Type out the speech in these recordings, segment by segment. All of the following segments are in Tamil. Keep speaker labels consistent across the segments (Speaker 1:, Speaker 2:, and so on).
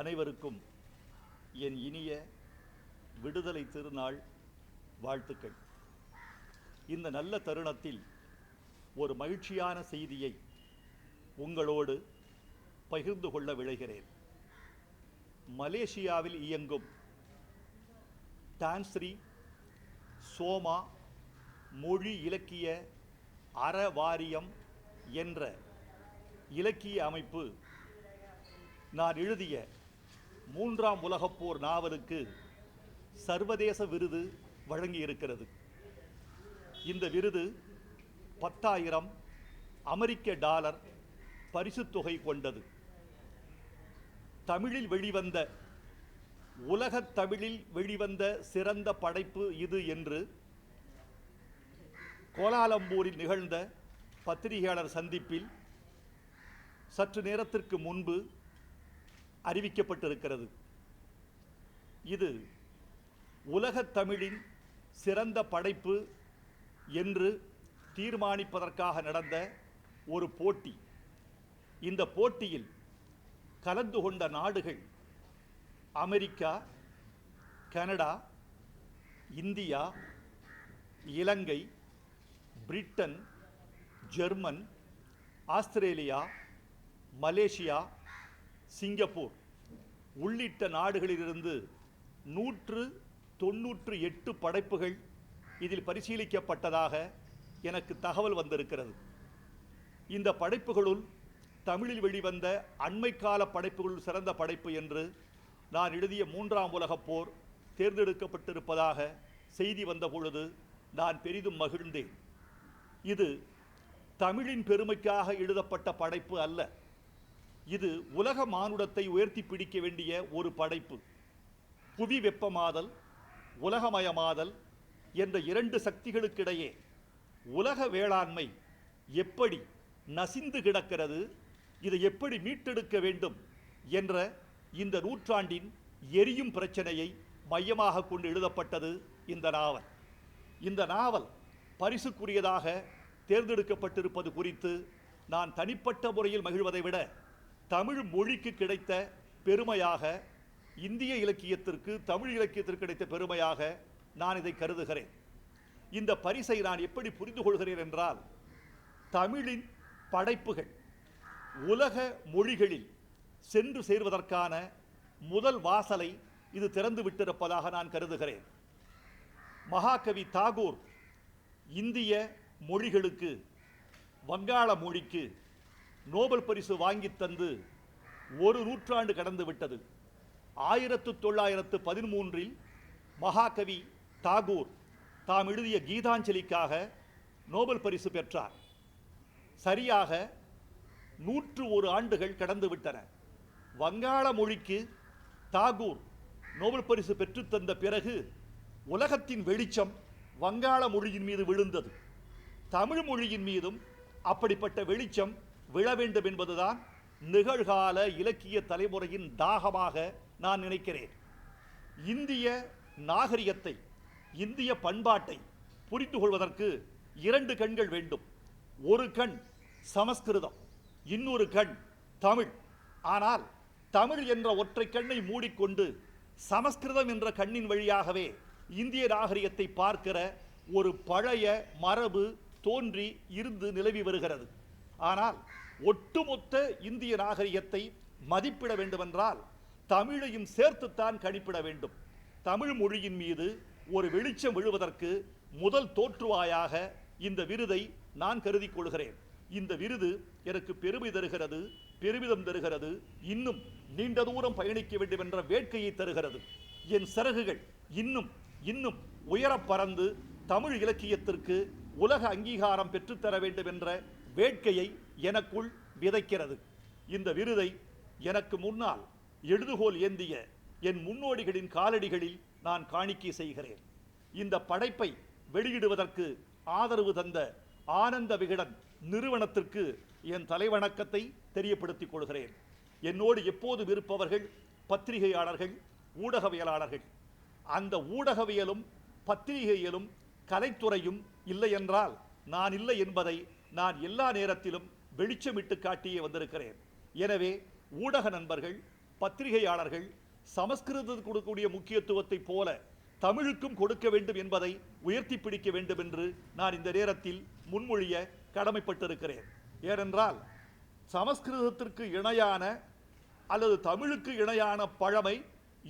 Speaker 1: அனைவருக்கும் என் இனிய விடுதலை திருநாள் வாழ்த்துக்கள். இந்த நல்ல தருணத்தில் ஒரு மகிழ்ச்சியான செய்தியை உங்களோடு பகிர்ந்து கொள்ள விழைகிறேன். மலேசியாவில் இயங்கும் டான்ஸ்ரீ சோமா மொழி இலக்கிய அறவாரியம் என்ற இலக்கிய அமைப்பு நான் எழுதிய 3ஆம் உலகப் போர் நாவலுக்கு சர்வதேச விருது வழங்கியிருக்கிறது. இந்த விருது 10,000 அமெரிக்க டாலர் பரிசுத் தொகை கொண்டது. தமிழில் வெளிவந்த உலகத் தமிழில் வெளிவந்த சிறந்த படைப்பு இது என்று கோலாலம்பூரில் நிகழ்ந்த பத்திரிகையாளர் சந்திப்பில் சற்று நேரத்திற்கு முன்பு அறிவிக்கப்பட்டிருக்கிறது. இது உலகத் தமிழின் சிறந்த படைப்பு என்று தீர்மானிப்பதற்காக நடந்த ஒரு போட்டி. இந்த போட்டியில் கலந்து கொண்ட நாடுகள் America, Canada, India, Ilangai, Britain, German, Australia, Malaysia, Singapore உள்ளிட்ட நாடுகளிலிருந்து 198 படைப்புகள் இதில் பரிசீலிக்கப்பட்டதாக எனக்கு தகவல் வந்திருக்கிறது. இந்த படைப்புகளுள் தமிழில் வெளிவந்த அண்மைக்கால படைப்புகளுள் சிறந்த படைப்பு என்று நான் எழுதிய 3ஆம் உலகப் போர் தேர்ந்தெடுக்கப்பட்டிருப்பதாக செய்தி வந்த பொழுது நான் பெரிதும் மகிழ்ந்தேன். இது தமிழின் பெருமைக்காக எழுதப்பட்ட படைப்பு அல்ல. இது உலக மானுடத்தை உயர்த்தி பிடிக்க வேண்டிய ஒரு படைப்பு. புவி வெப்பமாதல், உலகமயமாதல் என்ற 2 சக்திகளுக்கிடையே உலக வேளாண்மை எப்படி நசிந்து கிடக்கிறது, இதை எப்படி மீட்டெடுக்க வேண்டும் என்ற இந்த நூற்றாண்டின் எரியும் பிரச்சனையை மையமாக கொண்டு எழுதப்பட்டது இந்த நாவல். இந்த நாவல் பரிசுக்குரியதாக தேர்ந்தெடுக்கப்பட்டிருப்பது குறித்து நான் தனிப்பட்ட முறையில் மகிழ்வதை விட தமிழ் மொழிக்கு கிடைத்த பெருமையாக, இந்திய இலக்கியத்திற்கு தமிழ் இலக்கியத்திற்கு கிடைத்த பெருமையாக நான் இதை கருதுகிறேன். இந்த பரிசை நான் எப்படி புரிந்து கொள்கிறேன் என்றால், தமிழின் படைப்புகள் உலக மொழிகளில் சென்று சேர்வதற்கான முதல் வாசலை இது திறந்து விட்டிருப்பதாக நான் கருதுகிறேன். மகாகவி தாகூர் இந்திய மொழிகளுக்கு, வங்காள மொழிக்கு நோபல் பரிசு வாங்கி தந்து 1 நூற்றாண்டு கடந்து விட்டது. 1913இல் மகாகவி தாகூர் தாம் எழுதிய கீதாஞ்சலிக்காக நோபல் பரிசு பெற்றார். சரியாக 101 ஆண்டுகள் கடந்து விட்டன. வங்காள மொழிக்கு தாகூர் நோபல் பரிசு பெற்றுத்தந்த பிறகு உலகத்தின் வெளிச்சம் வங்காள மொழியின் மீது விழுந்தது. தமிழ் மொழியின் மீதும் அப்படிப்பட்ட வெளிச்சம் விழ வேண்டும் என்பதுதான் நிகழ்கால இலக்கிய தலைமுறையின் தாகமாக நான் நினைக்கிறேன். இந்திய நாகரிகத்தை, இந்திய பண்பாட்டை புரிந்து கொள்வதற்கு 2 கண்கள் வேண்டும். ஒரு கண் சமஸ்கிருதம், இன்னொரு கண் தமிழ். ஆனால் தமிழ் என்ற ஒற்றை கண்ணை மூடிக்கொண்டு சமஸ்கிருதம் என்ற கண்ணின் வழியாகவே இந்திய நாகரிகத்தை பார்க்கிற ஒரு பழைய மரபு தோன்றி இருந்து நிலவி வருகிறது. ஆனால் ஒட்டுமொத்த இந்திய நாகரிகத்தை மதிப்பிட வேண்டுமென்றால் தமிழையும் சேர்த்துத்தான் கணிப்பிட வேண்டும். தமிழ் மொழியின் மீது ஒரு வெளிச்சம் விழுவதற்கு முதல் தோற்றுவாயாக இந்த விருதை நான் கருதி கொள்கிறேன். இந்த விருது எனக்கு பெருமை தருகிறது, பெருமிதம் தருகிறது, இன்னும் நீண்ட தூரம் பயணிக்க வேண்டும் என்ற வேட்கையை தருகிறது. என் சிறகுகள் இன்னும் இன்னும் உயரப் பறந்து தமிழ் இலக்கியத்திற்கு உலக அங்கீகாரம் பெற்றுத்தர வேண்டும் என்ற வேட்கையை எனக்குள் விதைக்கிறது. இந்த விருதை எனக்கு முன்னால் எழுதுகோல் ஏந்திய என் முன்னோடிகளின் காலடிகளில் நான் காணிக்கை செய்கிறேன். இந்த படைப்பை வெளியிடுவதற்கு ஆதரவு தந்த ஆனந்த விகடன் நிறுவனத்திற்கு என் தலைவணக்கத்தை தெரியப்படுத்திக் கொள்கிறேன். என்னோடு எப்போதும் இருப்பவர்கள் பத்திரிகையாளர்கள், ஊடகவியலாளர்கள். அந்த ஊடகவியலும் பத்திரிகையிலும் கலைத்துறையும் இல்லை என்றால் நான் இல்லை என்பதை நான் எல்லா நேரத்திலும் வெளிச்சமிட்டு காட்டியே வந்திருக்கிறேன். எனவே ஊடக நண்பர்கள், பத்திரிகையாளர்கள் சமஸ்கிருதத்துக்கு கொடுக்கக்கூடிய முக்கியத்துவத்தை போல தமிழுக்கும் கொடுக்க வேண்டும் என்பதை உயர்த்தி பிடிக்க வேண்டும் என்று நான் இந்த நேரத்தில் முன்மொழிய கடமைப்பட்டிருக்கிறேன். ஏனென்றால் சமஸ்கிருதத்திற்கு இணையான அல்லது தமிழுக்கு இணையான பழமை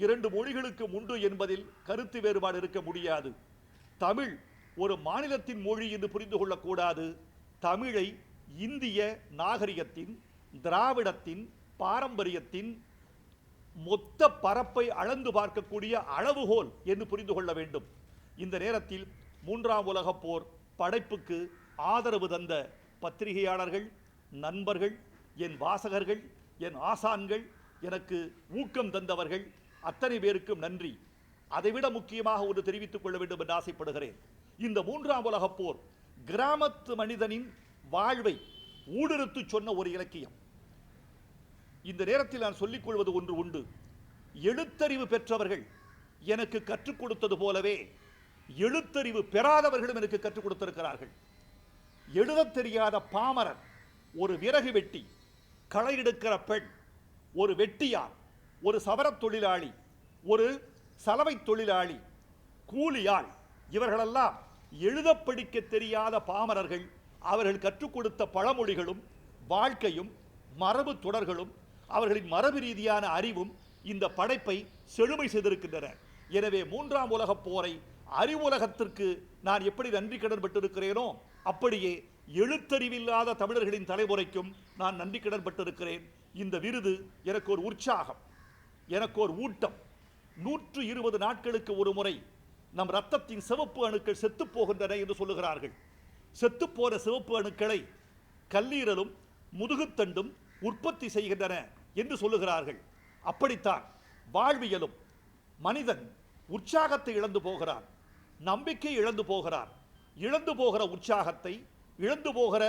Speaker 1: இரண்டு மொழிகளுக்கு உண்டு என்பதில் கருத்து வேறுபாடு இருக்க முடியாது. தமிழ் ஒரு மாநிலத்தின் மொழி என்று புரிந்து கொள்ளக்கூடாது. தமிழை இந்திய நாகரிகத்தின், திராவிடத்தின், பாரம்பரியத்தின் மொத்த பரப்பை அளந்து பார்க்கக்கூடிய அளவுகோல் என்று புரிந்து கொள்ள வேண்டும். இந்த நேரத்தில் மூன்றாம் உலகப் போர் படைப்புக்கு ஆதரவு தந்த பத்திரிகையாளர்கள், நண்பர்கள், என் வாசகர்கள், என் ஆசான்கள், எனக்கு ஊக்கம் தந்தவர்கள் அத்தனை பேருக்கும் நன்றி. அதைவிட முக்கியமாக ஒன்று தெரிவித்துக் கொள்ள வேண்டும் என்று ஆசைப்படுகிறேன். இந்த மூன்றாம் உலகப் போர் கிராமத்து மனிதனின் வாழ்வை ஊடுருத்து சொன்ன ஒரு இலக்கியம். இந்த நேரத்தில் நான் சொல்லிக் கொள்வது ஒன்று உண்டு. எழுத்தறிவு பெற்றவர்கள் எனக்கு கற்றுக் கொடுத்தது போலவே எழுத்தறிவு பெறாதவர்களும் எனக்கு கற்றுக் கொடுத்திருக்கிறார்கள். எழுதத் தெரியாத பாமரன், ஒரு விறகு வெட்டி, களை எடுக்கிற பெண், ஒரு வெட்டியார், ஒரு சவரத் தொழிலாளி, ஒரு சலவை தொழிலாளி, கூலியாள், இவர்களெல்லாம் எழுத படிக்க தெரியாத பாமரர்கள். அவர்கள் கற்றுக் கொடுத்த பழமொழிகளும் வாழ்க்கையும் மரபு தொடர்களும் அவர்களின் மரபு ரீதியான அறிவும் இந்த படைப்பை செழுமை செய்திருக்கின்றன. எனவே மூன்றாம் உலகப் போரை அறிவுலகத்திற்கு நான் எப்படி நன்றி கடன் பட்டிருக்கிறேனோ அப்படியே எழுத்தறிவில்லாத தமிழர்களின் தலைமுறைக்கும் நான் நன்றி கடன் பட்டிருக்கிறேன். இந்த விருது எனக்கு ஒரு உற்சாகம், எனக்கு ஒரு ஊட்டம். 120 நாட்களுக்கு ஒரு முறை நம் இரத்தத்தின் சிவப்பு அணுக்கள் செத்து போகின்றன என்று சொல்லுகிறார்கள். செத்துப்போன சிவப்பு அணுக்களை கல்லீரலும் முதுகுத்தண்டும் உற்பத்தி செய்கின்றன என்று சொல்லுகிறார்கள். அப்படித்தான் வாழ்வியலும். மனிதன் உற்சாகத்தை இழந்து போகிறான், நம்பிக்கை இழந்து போகிறான். இழந்து போகிற உற்சாகத்தை, இழந்து போகிற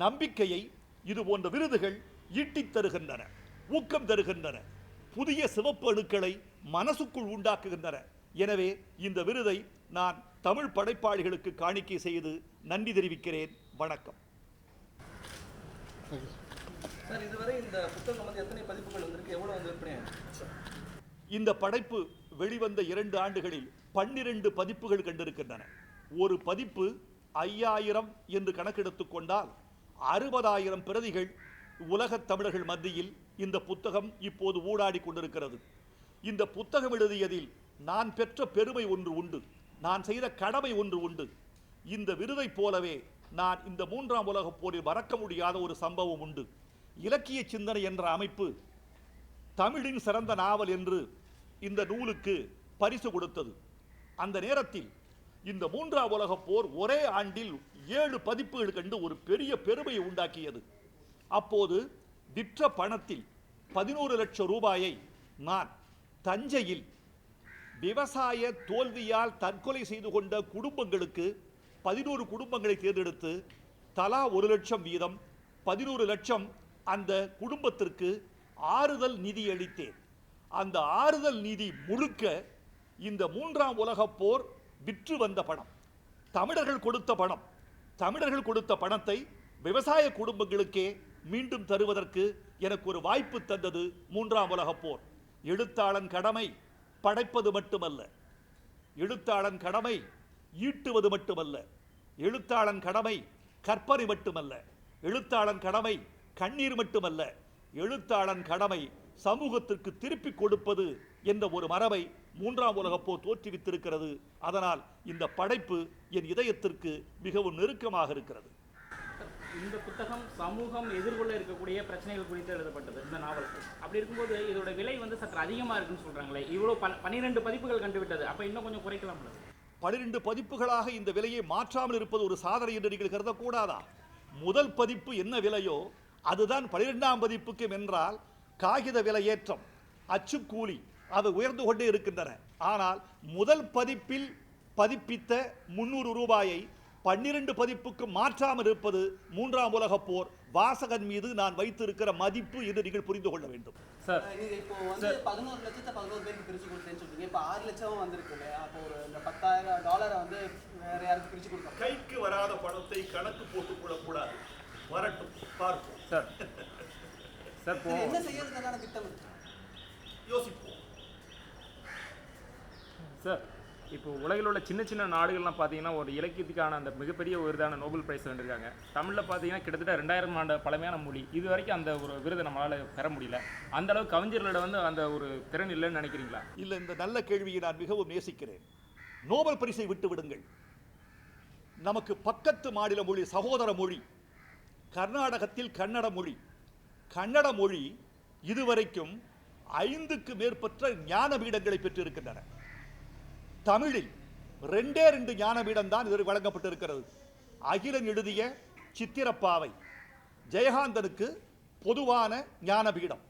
Speaker 1: நம்பிக்கையை இது போன்ற விருதுகள் ஈட்டித் தருகின்றன, ஊக்கம் தருகின்றன, புதிய சிவப்பு அணுக்களை மனசுக்குள் உண்டாக்குகின்றன. எனவே இந்த விருதை நான் தமிழ் படைப்பாளிகளுக்கு காணிக்கை செய்து நன்றி தெரிவிக்கிறேன். வணக்கம்.
Speaker 2: சார், இதுவரை இந்த புத்தகம் வந்து எத்தனை பதிப்புகள் வந்திருக்கு, எவ்வளவு வந்து விற்பனை?
Speaker 1: இந்த படைப்பு வெளிவந்த 2 ஆண்டுகளில் 12 பதிப்புகள் கண்டிருக்கின்றன. ஒரு பதிப்பு 5000 என்று கணக்கெடுத்துக் கொண்டால் 60,000 பிரதிகள் உலகத் தமிழர்கள் மத்தியில் இந்த புத்தகம் இப்போது ஊடாடி கொண்டிருக்கிறது. இந்த புத்தகம் எழுதியதில் நான் பெற்ற பெருமை ஒன்று உண்டு, நான் செய்த கடமை ஒன்று உண்டு. இந்த விருதை போலவே நான் இந்த மூன்றாம் உலகப் போரில் மறக்க முடியாத ஒரு சம்பவம் உண்டு. இலக்கிய சிந்தனை என்ற அமைப்பு தமிழின் சிறந்த நாவல் என்று இந்த நூலுக்கு பரிசு கொடுத்தது. அந்த நேரத்தில் இந்த மூன்றாம் உலகப் போர் ஒரே ஆண்டில் 7 பதிப்புகள் கண்டு ஒரு பெரிய பெருமையை உண்டாக்கியது. அப்போது விற்ற பணத்தில் 11 லட்சம் ரூபாயை நான் தஞ்சையில் விவசாய தோல்வியால் தற்கொலை செய்து கொண்ட குடும்பங்களுக்கு 11 குடும்பங்களை தேர்ந்தெடுத்து தலா 1 லட்சம் வீதம் 11 லட்சம் அந்த குடும்பத்திற்கு ஆறுதல் நிதி அளித்தேன். அந்த ஆறுதல் நிதி முழுக்க இந்த மூன்றாம் உலகப் போர் விற்று வந்த பணம், தமிழர்கள் கொடுத்த பணம். தமிழர்கள் கொடுத்த பணத்தை விவசாய குடும்பங்களுக்கே மீண்டும் தருவதற்கு எனக்கு ஒரு வாய்ப்பு தந்தது மூன்றாம் உலகப் போர். எழுத்தாளன் கடமை படைப்பது மட்டுமல்ல, எழுத்தாளன் கடமை ஈட்டுவது மட்டுமல்ல, எழுத்தாளன் கடமை கற்பனை மட்டுமல்ல, எழுத்தாளன் கடமை கண்ணீர் மட்டுமல்ல, எழுத்தாளன் கடமை சமூகத்திற்கு திருப்பி கொடுப்பது என்ற ஒரு மரபை மூன்றாம் உலகப் போர் தோற்றுவித்திருக்கிறது. அதனால் இந்த படைப்பு என் இதயத்திற்கு மிகவும் நெருக்கமாக இருக்கிறது.
Speaker 3: இந்த புத்தகம் சமூகம் எதிர்கொள்ள இருக்கக்கூடிய பிரச்சனைகள் குறித்து எழுதப்பட்டது இந்த நாவல். அப்படி இருக்கும்போது இதோட விலை வந்து சற்று அதிகமாக இருக்குன்னு சொல்கிறாங்களே, இவ்வளோ 12 பதிப்புகள் கண்டுவிட்டது, அப்போ இன்னும் கொஞ்சம் குறைக்கலாம்.
Speaker 1: 12 பதிப்புகளாக இந்த விலையை மாற்றாமல் இருப்பது ஒரு சாதனை என்று நீங்கள் கருதக்கூடாதா? முதல் பதிப்பு என்ன விலையோ அதுதான் 12ஆம் பதிப்புக்கும் என்றால் காகித விலை ஏற்றம், அச்சுக்கூலி அது உயர்ந்து கொண்டே இருக்கின்றன. ஆனால் முதல் பதிப்பில் பதிப்பித்த 300 ரூபாயை 12 பதிப்புக்கு மாற்றாமல் இருப்பது மூன்றாம் உலகப் போர் வாசகன் மீது நான் வைத்திருக்கிற மதிப்பு என்று நீங்கள் புரிந்து கொள்ள வேண்டும்.
Speaker 2: சார், இப்போ வந்து 11 லட்சத்தை 11 பேருக்கு பிரிச்சு கொடுத்தேன்னு சொல்றீங்க. இப்போ 6 லட்சம் வந்திருக்கு இல்லையா? அப்போ ஒரு இந்த $10,000 வந்து வேற யாருக்கு பிரிச்சு கொடுக்கலாம்?
Speaker 1: கைக்கு வராத பணத்தை கணக்கு போட்டுக் கொள்ளக்கூடாது. வரட்டும், பார்ப்போம்.
Speaker 3: சார் சார்
Speaker 2: என்ன செய்யறதுக்கான திட்டம்?
Speaker 1: யோசிப்போம்.
Speaker 4: சார், இப்போ உலகில் உள்ள சின்ன சின்ன நாடுகள்லாம் பார்த்தீங்கன்னா ஒரு இலக்கியத்துக்கான அந்த மிகப்பெரிய விருதான நோபல் பிரைஸ் வென்றிருக்காங்க. தமிழில் பார்த்தீங்கன்னா கிட்டத்தட்ட 2000 ஆண்டு பழமையான மொழி, இது வரைக்கும் அந்த ஒரு விருதை நம்மளால் பெற முடியல. அந்த அளவுக்கு கவிஞர்களோட வந்து அந்த ஒரு திறன் இல்லைன்னு நினைக்கிறீங்களா?
Speaker 1: இல்லை, இந்த நல்ல கேள்வியை நான் மிகவும் நேசிக்கிறேன். நோபல் பரிசை விட்டு விடுங்கள். நமக்கு பக்கத்து மாநில மொழி, சகோதர மொழி கர்நாடகத்தில் கன்னட மொழி. கன்னட மொழி இதுவரைக்கும் 5க்கு மேற்பட்ட ஞானபீடங்களை பெற்றிருக்கின்றன. தமிழில் 2 ஞானபீடம் தான் இதுவரை வழங்கப்பட்டிருக்கிறது. அகிலன் எழுதிய சித்திரப்பாவை, ஜெயகாந்தனுக்கு பொதுவான ஞானபீடம்.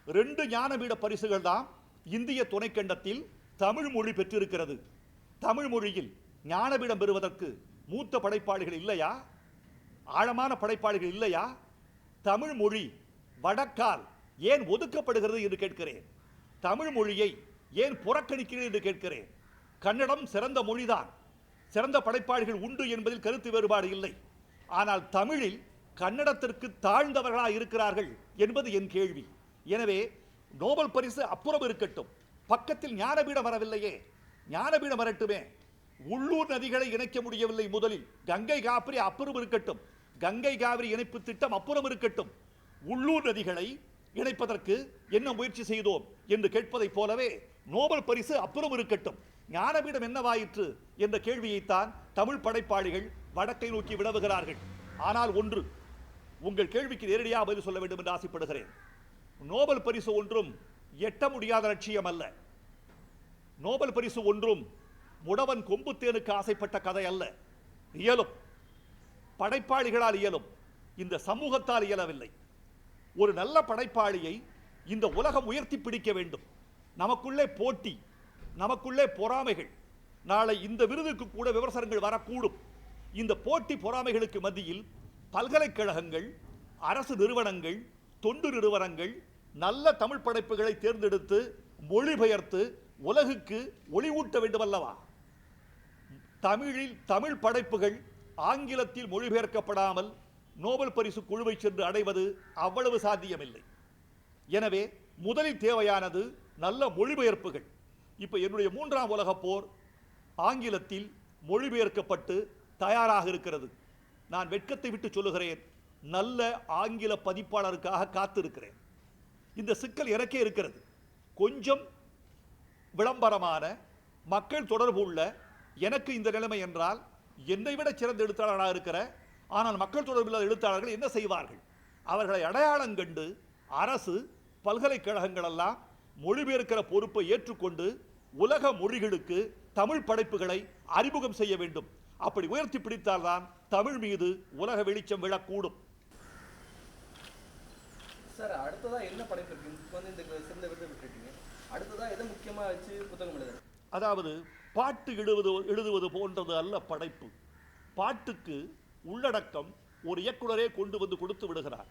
Speaker 1: 2 ஞானபீட பரிசுகள் தான் இந்திய துணைக்கண்டத்தில் தமிழ் மொழி பெற்றிருக்கிறது. தமிழ் மொழியில் ஞானபீடம் பெறுவதற்கு மூத்த படைப்பாளிகள் இல்லையா? ஆழமான படைப்பாளிகள் இல்லையா? தமிழ் மொழி வடக்கால் ஏன் ஒதுக்கப்படுகிறது என்று கேட்கிறேன். தமிழ் மொழியை ஏன் புறக்கணிக்கிறது என்று கேட்கிறேன். கன்னடம் சிறந்த மொழிதான், சிறந்த படைப்பாளிகள் உண்டு என்பதில் கருத்து வேறுபாடு இல்லை. ஆனால் தமிழில் கன்னடத்திற்கு தாழ்ந்தவர்களாக இருக்கிறார்கள் என்பது என் கேள்வி. எனவே நோபல் பரிசு அப்புறம் இருக்கட்டும், பக்கத்தில் ஞானபீடம் வரவில்லையே, ஞானபீடம் வரட்டுமே. உள்ளூர் நதிகளை இணைக்க முடியவில்லை முதலில், கங்கை காவிரி அப்புறம் இருக்கட்டும், கங்கை காவிரி இணைப்பு திட்டம் அப்புறம் இருக்கட்டும். உள்ளூர் நதிகளை இணைப்பதற்கு என்ன முயற்சி செய்தோம் என்று கேட்பதைப் போலவே நோபல் பரிசு அப்புறம் இருக்கட்டும், ஞானபீடம் என்னவாயிற்று என்ற கேள்வியைத்தான் தமிழ் படைப்பாளிகள் வடக்கை நோக்கி வினவுகிறார்கள். ஆனால் ஒன்று, உங்கள் கேள்விக்கு நேரடியாக பதில் சொல்ல வேண்டும் என்று ஆசைப்படுகிறேன். நோபல் பரிசு ஒன்றும் எட்ட முடியாத லட்சியம் அல்ல. நோபல் பரிசு ஒன்றும் முடவன் கொம்புத்தேனுக்கு ஆசைப்பட்ட கதை அல்ல. இயலும், படைப்பாளிகளால் இயலும், இந்த சமூகத்தால் இயலவில்லை. ஒரு நல்ல படைப்பாளியை இந்த உலகம் உயர்த்தி பிடிக்க வேண்டும். நமக்குள்ளே போட்டி, நமக்குள்ளே பொறாமைகள், நாளை இந்த விருதுக்கு கூட விமர்சனங்கள் வரக்கூடும். இந்த போட்டி பொறாமைகளுக்கு மத்தியில் பல்கலைக்கழகங்கள், அரசு நிறுவனங்கள், தொண்டு நிறுவனங்கள் நல்ல தமிழ் படைப்புகளை தேர்ந்தெடுத்து மொழிபெயர்த்து உலகுக்கு ஒளிவூட்ட வேண்டும் அல்லவா? தமிழில் தமிழ் படைப்புகள் ஆங்கிலத்தில் மொழிபெயர்க்கப்படாமல் நோபல் பரிசு குழுவை சென்று அடைவது அவ்வளவு சாத்தியமில்லை. எனவே முதலில் தேவையானது நல்ல மொழிபெயர்ப்புகள். இப்போ என்னுடைய 3ஆம் உலகப் போர் ஆங்கிலத்தில் மொழிபெயர்க்கப்பட்டு தயாராக இருக்கிறது. நான் வெட்கத்தை விட்டு சொல்லுகிறேன், நல்ல ஆங்கில பதிப்பாளருக்காக காத்திருக்கிறேன். இந்த சிக்கல் எனக்கே இருக்கிறது. கொஞ்சம் விளம்பரமான மக்கள் தொடர்பு உள்ள எனக்கு இந்த நிலைமை என்றால், என்னை விட சிறந்த எழுத்தாளராக இருக்கிற ஆனால் மக்கள் தொடர்பில் எழுத்தாளர்கள் என்ன செய்வார்கள்? அவர்களை அடையாளம் கண்டு அரசு, பல்கலைக்கழகங்கள் எல்லாம் மொழிபெயர்க்கிற பொறுப்பை ஏற்றுக்கொண்டு உலக மொழிகளுக்கு தமிழ் படைப்புகளை அறிமுகம் செய்ய வேண்டும். அப்படி உயர்த்தி பிடித்தால்தான் தமிழ் மீது உலக வெளிச்சம் விழக்கூடும்.
Speaker 2: சார், அடுத்ததா என்ன படைப்பு இருக்கு? வந்து இந்த சிறந்த விருது விட்டுட்டீங்க, அடுத்ததா எதை முக்கியமா வச்சு புத்தகம் எழுதுறது?
Speaker 1: அதாவது பாட்டு எழுதுவது போன்றது அல்ல படைப்பு. பாட்டுக்கு உள்ளடக்கம் ஒரு இயக்குனரே கொண்டு வந்து கொடுத்து விடுகிறார்.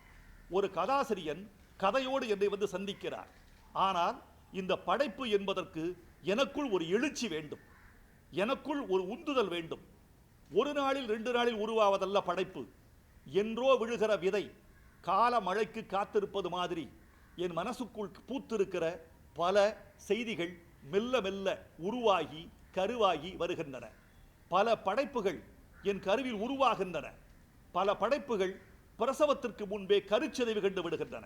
Speaker 1: ஒரு கதாசிரியன் கதையோடு என்னை வந்து சந்திக்கிறார். ஆனால் இந்த படைப்பு என்பதற்கு எனக்குள் ஒரு எழுச்சி வேண்டும், எனக்குள் ஒரு உந்துதல் வேண்டும். ஒரு நாளில் 2 நாளில் உருவாவதல்ல படைப்பு. என்றோ விழுகிற விதை கால மழைக்கு காத்திருப்பது மாதிரி என் மனசுக்குள் பூத்திருக்கிற பல செய்திகள் மெல்ல மெல்ல உருவாகி கருவாகி வருகின்றன. பல படைப்புகள் என் கருவில் உருவாகின்றன. பல படைப்புகள் பிரசவத்திற்கு முன்பே கருச்சிதைவு கண்டு விடுகின்றன.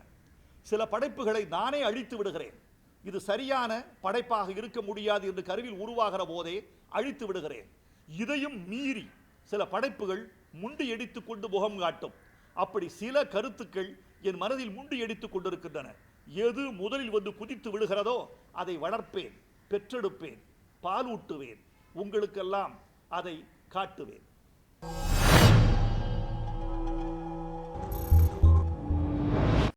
Speaker 1: சில படைப்புகளை நானே அழித்து விடுகிறேன். இது சரியான படைப்பாக இருக்க முடியாது என்று கருவில் உருவாகிற போதே அழித்து விடுகிறேன். இதையும் மீறி சில படைப்புகள் முண்டி அடித்துக் கொண்டு முகம் காட்டும். அப்படி சில கருத்துக்கள் என் மனதில் முண்டி அடித்துக் கொண்டிருக்கின்றன. எது முதலில் வந்து குதித்து விடுகிறதோ அதை வளர்ப்பேன், பெற்றெடுப்பேன், பாலூட்டுவேன், உங்களுக்கெல்லாம் அதை காட்டுவேன்.